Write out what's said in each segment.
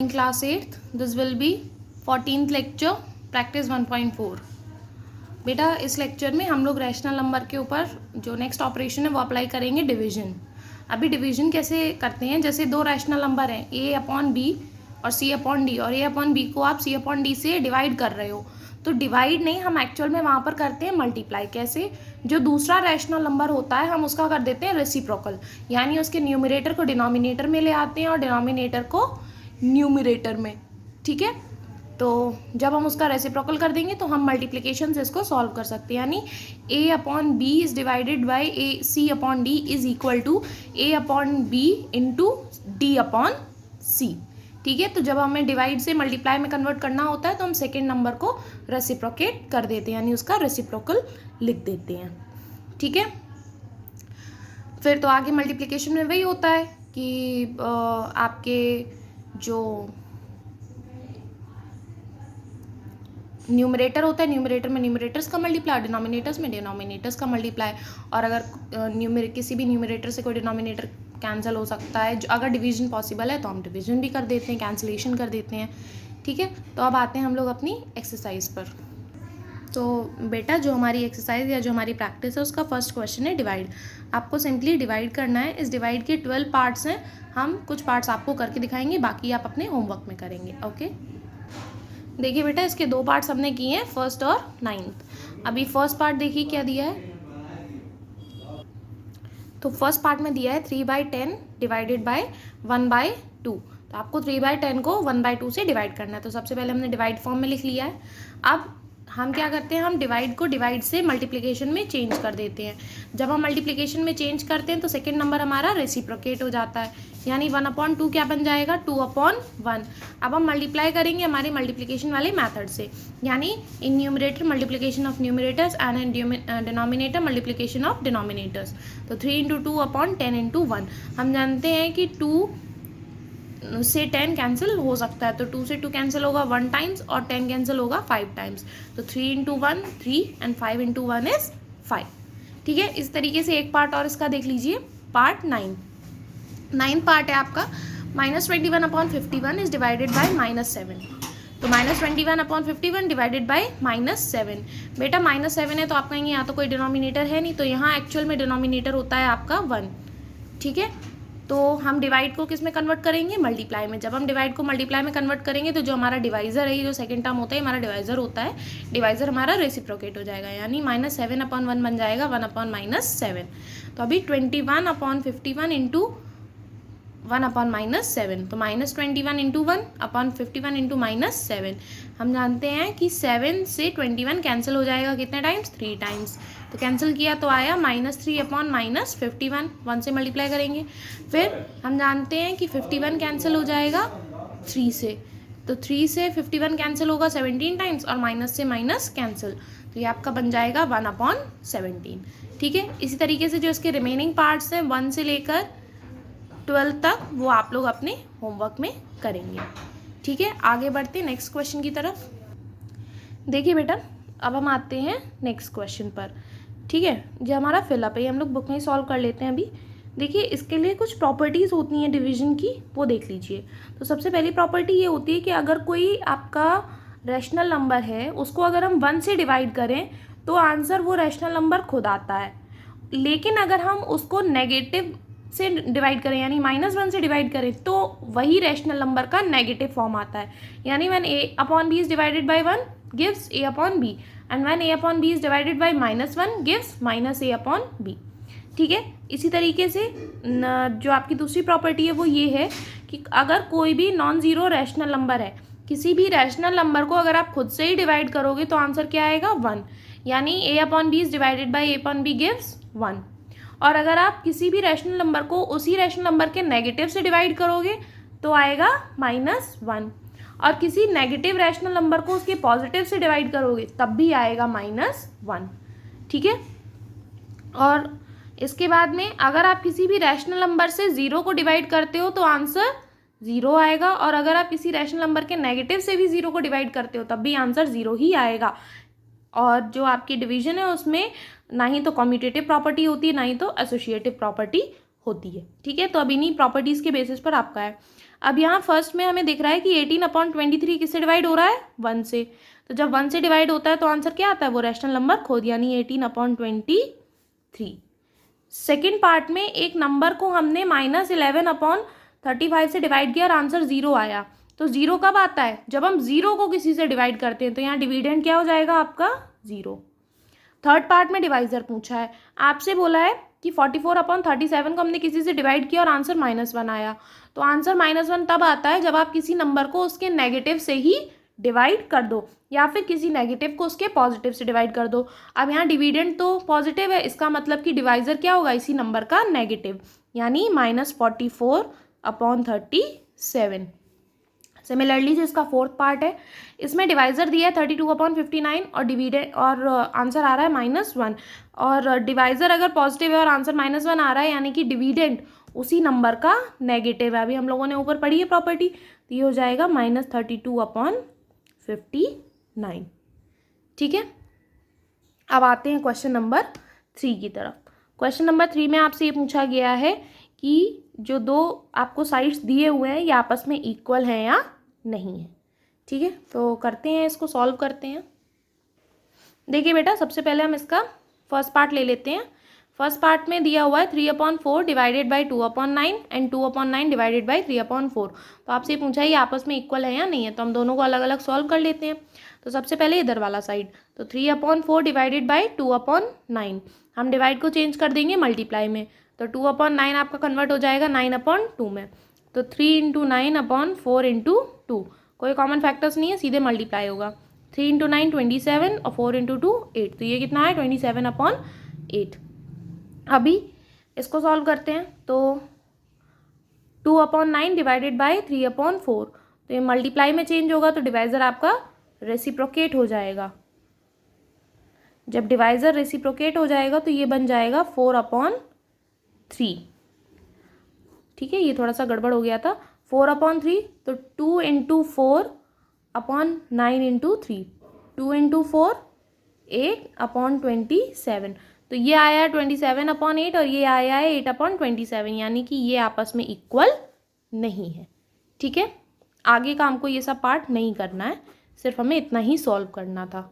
In class 8th, this will be 14th lecture, practice 1.4। बेटा इस lecture में हम लोग रैशनल नंबर के ऊपर जो नेक्स्ट ऑपरेशन है वो अप्लाई करेंगे डिवीजन। अभी डिवीजन कैसे करते हैं, जैसे दो रैशनल नंबर हैं a अपॉन बी और c अपॉन डी, और a अपॉन बी को आप c अपॉन डी से डिवाइड कर रहे हो, तो डिवाइड नहीं, हम एक्चुअल में वहाँ पर करते हैं मल्टीप्लाई। कैसे? जो दूसरा रैशनल नंबर होता है हम उसका कर देते हैं रेसिप्रोकल, यानी उसके न्यूमरेटर को डिनोमिनेटर में ले आते हैं और डिनोमिनेटर को न्यूमरेटर में। ठीक है, तो जब हम उसका रेसिप्रोकल कर देंगे तो हम मल्टीप्लिकेशन से इसको सॉल्व कर सकते हैं, यानी a upon B is divided by A C upon D is equal to a upon B into D upon C. ठीक है, तो जब हमें डिवाइड से मल्टीप्लाई में कन्वर्ट करना होता है तो हम सेकेंड नंबर को रेसिप्रोकेट कर देते हैं, यानी उसका रेसिप्रोकल लिख देते हैं। ठीक है, फिर तो आगे मल्टीप्लिकेशन में वही होता है कि आपके जो न्यूमरेटर होता है, न्यूमरेटर में न्यूमरेटर्स का मल्टीप्लाई, डिनोमिनेटर्स में डिनोमिनेटर्स का मल्टीप्लाई। और अगर किसी भी न्यूमरेटर से कोई डिनोमिनेटर कैंसिल हो सकता है, जो अगर डिवीजन पॉसिबल है तो हम डिवीजन भी कर देते हैं, कैंसिलेशन कर देते हैं। ठीक है, तो अब आते हैं हम लोग अपनी एक्सरसाइज पर। तो बेटा जो हमारी एक्सरसाइज या जो हमारी प्रैक्टिस है उसका फर्स्ट क्वेश्चन है डिवाइड। आपको सिंपली डिवाइड करना है। इस डिवाइड के 12 पार्ट्स हैं, हम कुछ पार्ट्स आपको करके दिखाएंगे, बाकी आप अपने होमवर्क में करेंगे। ओके, देखिए बेटा इसके दो पार्ट्स हमने किए हैं, फर्स्ट और 9th। अभी फर्स्ट पार्ट देखिए क्या दिया है। तो फर्स्ट पार्ट में दिया है 3/10 डिवाइडेड बाय 1/2। तो आपको 3/10 को 1/2 से डिवाइड करना है। तो सबसे पहले हमने डिवाइड फॉर्म में लिख लिया है। अब हम क्या करते हैं, हम डिवाइड को डिवाइड से मल्टीप्लिकेशन में चेंज कर देते हैं। जब हम मल्टीप्लिकेशन में चेंज करते हैं तो सेकेंड नंबर हमारा रेसिप्रोकेट हो जाता है, यानी 1/2 क्या बन जाएगा, 2/1। अब हम मल्टीप्लाई करेंगे हमारे मल्टीप्लिकेशन वाले मेथड से, यानी in numerator multiplication of numerators and in denominator multiplication of denominators. तो 3 × 2/10 × 1। हम जानते हैं कि 2 से 10 कैंसिल हो सकता है, तो 2 से 2 कैंसिल होगा 1 टाइम्स और 10 कैंसिल होगा 5 टाइम्स। तो 3 × 1 3 एंड 5 × 1 इज 5। ठीक है, इस तरीके से एक पार्ट और इसका देख लीजिए, पार्ट 9 पार्ट है आपका। -21/51 इज डिवाइडेड बाई -7। तो -21/51 डिवाइडेड बाई -7। बेटा -7 है तो आप कहेंगे यहाँ तो कोई डिनोमिनेटर है नहीं, तो यहाँ एक्चुअल में डिनोमिनेटर होता है आपका 1। ठीक है, तो हम डिवाइड को किस में कन्वर्ट करेंगे, मल्टीप्लाई में। जब हम डिवाइड को मल्टीप्लाई में कन्वर्ट करेंगे तो जो हमारा डिवाइजर है, ये जो सेकंड टर्म होता है हमारा डिवाइजर होता है, डिवाइजर हमारा रेसिप्रोकेट हो जाएगा, यानी -7/1 बन जाएगा 1/-7। तो अभी 21/51 इंटू 1/-7, तो -21 इंटू 1/51 इंटू -7। हम जानते हैं कि 7 से 21 कैंसिल हो जाएगा कितने टाइम्स, 3 टाइम्स। तो कैंसिल किया तो आया -3/-51, 1 से मल्टीप्लाई करेंगे। फिर हम जानते हैं कि 51 कैंसिल हो जाएगा 3 से, तो 3 से 51 कैंसिल होगा 17 टाइम्स, और माइनस से माइनस कैंसिल, तो ये आपका बन जाएगा 1/17। ठीक है, इसी तरीके से जो इसके रिमेनिंग पार्ट्स हैं 1 से लेकर 12 तक, वो आप लोग अपने होमवर्क में करेंगे। ठीक है, आगे बढ़ते नेक्स्ट क्वेश्चन की तरफ। देखिए बेटा अब हम आते हैं नेक्स्ट क्वेश्चन पर। ठीक है, जो हमारा फिलअप है ये हम लोग बुक में ही सॉल्व कर लेते हैं अभी। देखिए इसके लिए कुछ प्रॉपर्टीज़ होती हैं डिवीजन की, वो देख लीजिए। तो सबसे पहली प्रॉपर्टी ये होती है कि अगर कोई आपका रैशनल नंबर है उसको अगर हम 1 से डिवाइड करें तो आंसर वो रैशनल नंबर खुद आता है, लेकिन अगर हम उसको नेगेटिव से डिवाइड करें यानी -1 से डिवाइड करें तो वही रैशनल नंबर का नेगेटिव फॉर्म आता है, यानी when a/b is divided by 1 gives a/b and when a/b is divided by -1 gives -a/b। ठीक है, इसी तरीके से जो आपकी दूसरी प्रॉपर्टी है वो ये है कि अगर कोई भी नॉन ज़ीरो रैशनल नंबर है, किसी भी रैशनल नंबर को अगर आप खुद से ही डिवाइड करोगे तो आंसर क्या आएगा, 1, यानी a/b is divided by a/b gives 1। और अगर आप किसी भी रैशनल नंबर को उसी रैशनल नंबर के नेगेटिव से डिवाइड करोगे तो आएगा -1, और किसी नेगेटिव रैशनल नंबर को उसके पॉजिटिव से डिवाइड करोगे तब भी आएगा -1। ठीक है, और इसके बाद में अगर आप किसी भी रैशनल नंबर से 0 को डिवाइड करते हो तो आंसर 0 आएगा, और अगर आप किसी रैशनल नंबर के नेगेटिव से भी 0 को डिवाइड करते हो तब भी आंसर 0 ही आएगा। और जो आपकी डिवीजन है उसमें ना ही तो कम्यूटेटिव प्रॉपर्टी होती है ना ही तो एसोसिएटिव प्रॉपर्टी होती है। ठीक है, तो अब इन्हीं प्रॉपर्टीज़ के बेसिस पर आपका है। अब यहाँ फर्स्ट में हमें दिख रहा है कि 18/23 किससे डिवाइड हो रहा है, 1 से। तो जब 1 से डिवाइड होता है तो आंसर क्या आता है, वो रैशनल नंबर खुद, यानी 18/23। सेकेंड पार्ट में एक नंबर को हमने -11/35 से डिवाइड किया और आंसर 0 आया। तो 0 कब आता है, जब हम 0 को किसी से डिवाइड करते हैं। तो यहाँ डिविडेंड क्या हो जाएगा आपका, 0। थर्ड पार्ट में डिवाइजर पूछा है, आपसे बोला है कि 44/37 को हमने किसी से डिवाइड किया और आंसर -1 आया। तो आंसर -1 तब आता है जब आप किसी नंबर को उसके नेगेटिव से ही डिवाइड कर दो, या फिर किसी नेगेटिव को उसके पॉजिटिव से डिवाइड कर दो। अब यहाँ डिविडेंड तो पॉजिटिव है, इसका मतलब कि डिवाइजर क्या होगा, इसी नंबर का नेगेटिव, यानी -44/37। सिमिलरली जो इसका फोर्थ पार्ट है, इसमें डिवाइजर दिया है 32/59 और डिविडेंड और आंसर आ रहा है -1। और डिवाइजर अगर पॉजिटिव है और आंसर -1 आ रहा है, यानी कि डिविडेंड उसी नंबर का नेगेटिव है। अभी हम लोगों ने ऊपर पढ़ी है प्रॉपर्टी, तो ये हो जाएगा -32/59। ठीक है, अब आते हैं क्वेश्चन नंबर 3 की तरफ। क्वेश्चन नंबर 3 में आपसे ये पूछा गया है कि जो दो आपको साइड्स दिए हुए हैं ये आपस में इक्वल हैं या नहीं है। ठीक है, तो करते हैं, इसको सॉल्व करते हैं। देखिए बेटा, सबसे पहले हम इसका फर्स्ट पार्ट ले लेते हैं। फर्स्ट पार्ट में दिया हुआ है 3/4 divided by 2/9 and 2/9 divided by 3/4। तो आपसे पूछा है ये आपस में इक्वल है या नहीं है, तो हम दोनों को अलग अलग सॉल्व कर लेते हैं। तो सबसे पहले इधर वाला साइड, तो 3/4 डिवाइडेड बाई 2/9, हम डिवाइड को चेंज कर देंगे मल्टीप्लाई में। तो 2/9 आपका कन्वर्ट हो जाएगा 9/2 में। तो 3 × 9/4 × 2, कोई कॉमन फैक्टर्स नहीं है, सीधे मल्टीप्लाई होगा। 3 × 9 27 और 4 × 2 8, तो ये कितना है 27/8। अभी इसको सॉल्व करते हैं। तो 2/9 डिवाइडेड बाई 3/4, तो ये मल्टीप्लाई में चेंज होगा, तो डिवाइजर आपका रेसिप्रोकेट हो जाएगा। जब डिवाइजर रेसिप्रोकेट हो जाएगा तो ये बन जाएगा 4/3। ठीक है, ये थोड़ा सा गड़बड़ हो गया था। 4/3, तो 2 × 4/9 × 3, 2 × 4 8/27। तो ये आया है 27/8 और ये आया है 8/27, यानी कि ये आपस में इक्वल नहीं है। ठीक है, आगे का हमको ये सब पार्ट नहीं करना है, सिर्फ हमें इतना ही सॉल्व करना था।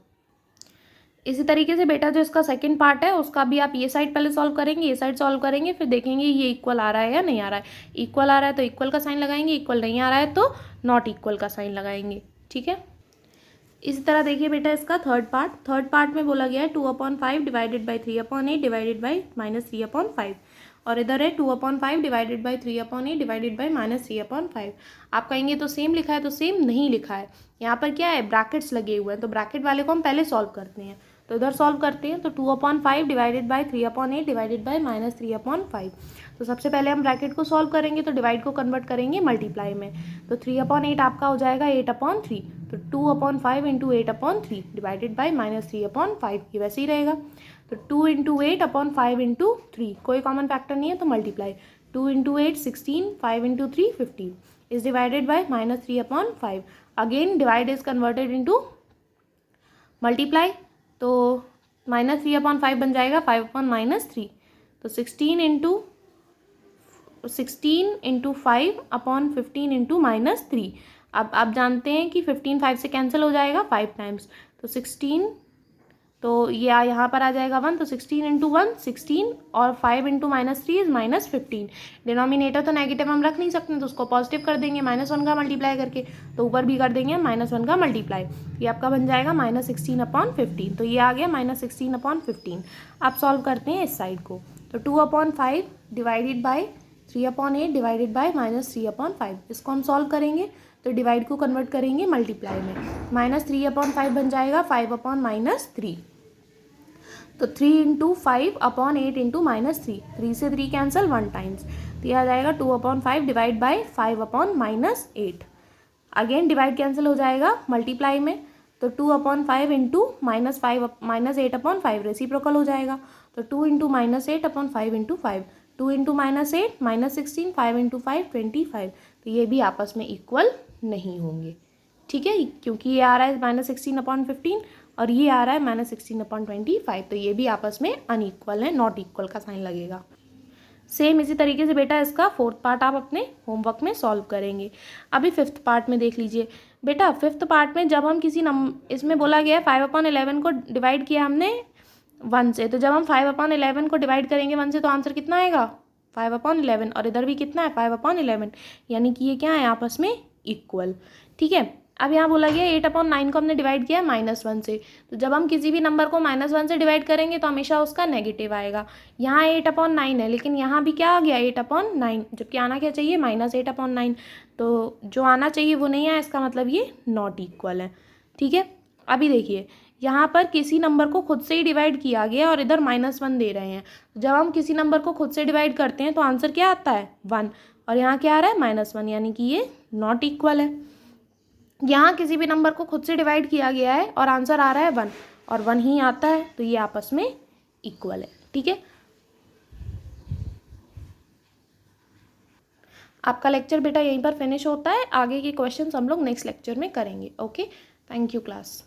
इसी तरीके से बेटा जो इसका सेकंड पार्ट है उसका भी आप ये साइड पहले सॉल्व करेंगे, ये साइड सॉल्व करेंगे, फिर देखेंगे ये इक्वल आ रहा है या नहीं आ रहा है। इक्वल आ रहा है तो इक्वल का साइन लगाएंगे, इक्वल नहीं आ रहा है तो नॉट इक्वल का साइन लगाएंगे। ठीक है, इसी तरह देखिए बेटा इसका थर्ड पार्ट में बोला गया है 2/5 डिवाइडेड बाई 3/8 डिवाइडेड बाई -3/5, और इधर है 2/5 डिवाइडेड बाई 3/8 डिवाइडेड बाई -3/5। आप कहेंगे तो सेम लिखा है, तो सेम नहीं लिखा है। यहाँ पर क्या है, ब्रैकेट्स लगे हुए हैं, तो ब्रैकेट वाले को हम पहले सॉल्व करते हैं। तो इधर सॉल्व करते हैं, तो 2/5 डिवाइडेड बाई 3/8 डिवाइडेड बाई -3/5। तो सबसे पहले हम ब्रैकेट को सॉल्व करेंगे, तो डिवाइड को कन्वर्ट करेंगे मल्टीप्लाई में। तो 3/8 आपका हो जाएगा 8/3, तो 2/5 × 8/3 डिवाइडेड बाई -3/5, ये वैसे ही रहेगा। तो 2 × 8/5 × 3, कोई कॉमन फैक्टर नहीं है तो multiply. 2 × 8 16, 5 × 3 15 is divided by -3/5। Again divide is converted into multiply, तो -3/5 बन जाएगा 5/-3, तो 16 × 5/15 × -3। अब आप जानते हैं कि 15 5 से कैंसिल हो जाएगा 5 टाइम्स, तो 16, तो ये यहाँ पर आ जाएगा 1, तो 16 × 1 16 और 5 × -3 इज -15। डिनोमिनेटर तो नेगेटिव हम रख नहीं सकते, तो उसको पॉजिटिव कर देंगे -1 का मल्टीप्लाई करके, तो ऊपर भी कर देंगे -1 का मल्टीप्लाई। ये आपका बन जाएगा -16/15, तो ये आ गया -16/15। आप सॉल्व करते हैं इस साइड को, तो 2/5 डिवाइडेड बाई 3/8 डिवाइडेड बाई -3/5, इसको हम सॉल्व करेंगे तो डिवाइड को कन्वर्ट करेंगे मल्टीप्लाई में। -3/5 बन जाएगा 5/-3, तो 3 × 5/8 × -3, 3 से 3 कैंसिल 1 टाइम्स, तो यह आ जाएगा 2/5 divide by 5/-8। Again divide cancel हो जाएगा मल्टीप्लाई में, तो 2/5 × -8/5 रेसिप्रोकल हो जाएगा, तो 2 × -8/5 × 5, 2 × -8 -16, 5 × 5 25, तो ये भी आपस में इक्वल नहीं होंगे। ठीक है, क्योंकि ये आ रहा है -16/15 और ये आ रहा है -16/25, तो ये भी आपस में अनइक्वल है, नॉट इक्वल का साइन लगेगा। सेम इसी तरीके से बेटा इसका फोर्थ पार्ट आप अपने होमवर्क में सॉल्व करेंगे। अभी फिफ्थ पार्ट में देख लीजिए बेटा। फिफ्थ पार्ट में जब हम किसी इसमें बोला गया है 5/11 को डिवाइड किया हमने 1 से, तो जब हम 5/11 को डिवाइड करेंगे 1 से तो आंसर कितना आएगा 5/11, और इधर भी कितना है 5/11, यानी कि ये क्या है आपस में इक्वल। ठीक है, अब यहाँ बोला गया 8/9 को हमने डिवाइड किया है -1 से, तो जब हम किसी भी नंबर को -1 से डिवाइड करेंगे तो हमेशा उसका नेगेटिव आएगा। यहाँ 8/9 है, लेकिन यहाँ भी क्या आ गया 8/9, जबकि आना क्या चाहिए -8/9, तो जो आना चाहिए वो नहीं आया, इसका मतलब ये नॉट इक्वल है। ठीक है, अभी देखिए यहाँ पर किसी नंबर को खुद से ही डिवाइड किया गया और इधर -1 दे रहे हैं। जब हम किसी नंबर को खुद से डिवाइड करते हैं तो आंसर क्या आता है 1, और यहाँ क्या आ रहा है -1, यानी कि ये नॉट इक्वल है। यहाँ किसी भी नंबर को खुद से डिवाइड किया गया है और आंसर आ रहा है 1, और 1 ही आता है, तो ये आपस में इक्वल है। ठीक है, आपका लेक्चर बेटा यहीं पर फिनिश होता है। आगे के क्वेश्चंस हम लोग नेक्स्ट लेक्चर में करेंगे। Okay, thank you class.